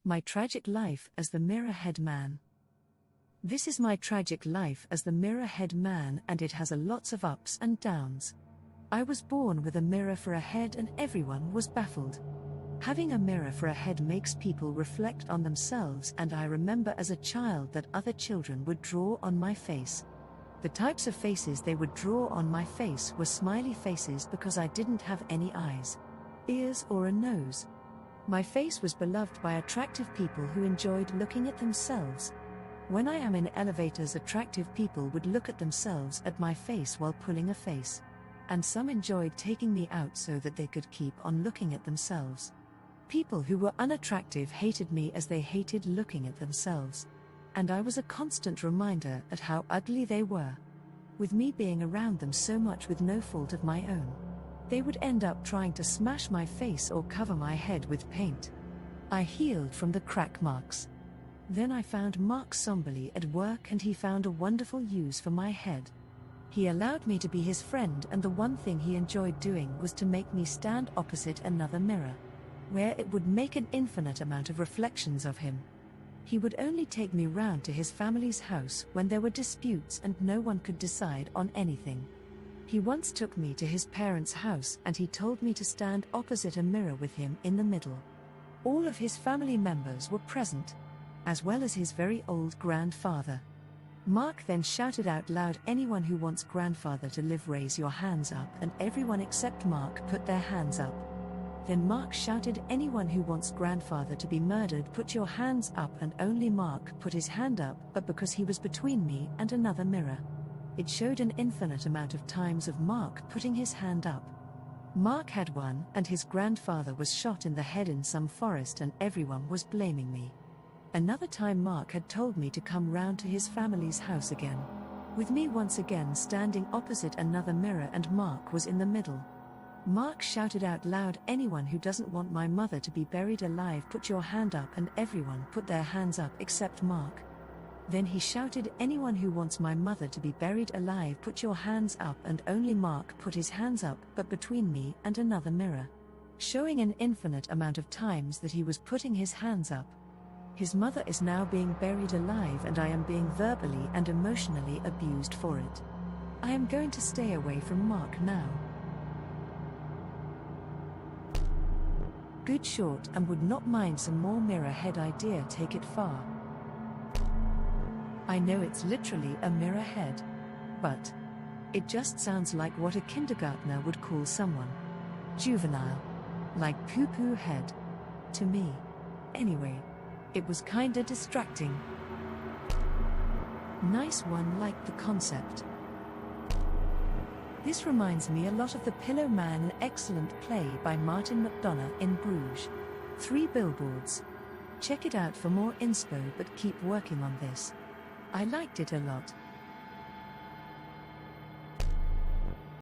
My tragic life as the mirror-head man. This is my tragic life as the mirror-head man, and it has a lots of ups and downs. I was born with a mirror for a head and everyone was baffled. Having a mirror for a head makes people reflect on themselves, and I remember as a child that other children would draw on my face. The types of faces they would draw on my face were smiley faces because I didn't have any eyes, ears or a nose. My face was beloved by attractive people who enjoyed looking at themselves. When I am in elevators, attractive people would look at themselves at my face while pulling a face. And some enjoyed taking me out so that they could keep on looking at themselves. People who were unattractive hated me as they hated looking at themselves. And I was a constant reminder at how ugly they were. With me being around them so much with no fault of my own, they would end up trying to smash my face or cover my head with paint. I healed from the crack marks. Then I found Mark somberly at work, and he found a wonderful use for my head. He allowed me to be his friend, and the one thing he enjoyed doing was to make me stand opposite another mirror, where it would make an infinite amount of reflections of him. He would only take me round to his family's house when there were disputes and no one could decide on anything. He once took me to his parents' house and he told me to stand opposite a mirror with him in the middle. All of his family members were present, as well as his very old grandfather. Mark then shouted out loud, "Anyone who wants grandfather to live, raise your hands up," and everyone except Mark put their hands up. Then Mark shouted, "Anyone who wants grandfather to be murdered, put your hands up," and only Mark put his hand up, but because he was between me and another mirror, it showed an infinite amount of times of Mark putting his hand up. Mark had won, and his grandfather was shot in the head in some forest, and everyone was blaming me. Another time Mark had told me to come round to his family's house again, with me once again standing opposite another mirror, and Mark was in the middle. Mark shouted out loud, "Anyone who doesn't want my mother to be buried alive, put your hand up," and everyone put their hands up except Mark. Then he shouted, "Anyone who wants my mother to be buried alive, put your hands up," and only Mark put his hands up, but between me and another mirror, showing an infinite amount of times that he was putting his hands up. His mother is now being buried alive, and I am being verbally and emotionally abused for it. I am going to stay away from Mark now. Good short, and would not mind some more mirror head idea, take it far. I know it's literally a mirror head, but it just sounds like what a kindergartner would call someone. Juvenile. Like poo-poo head. To me. Anyway, it was kinda distracting. Nice one, like the concept. This reminds me a lot of The Pillow Man, an excellent play by Martin McDonagh in Bruges. 3 billboards. Check it out for more inspo, but keep working on this. I liked it a lot.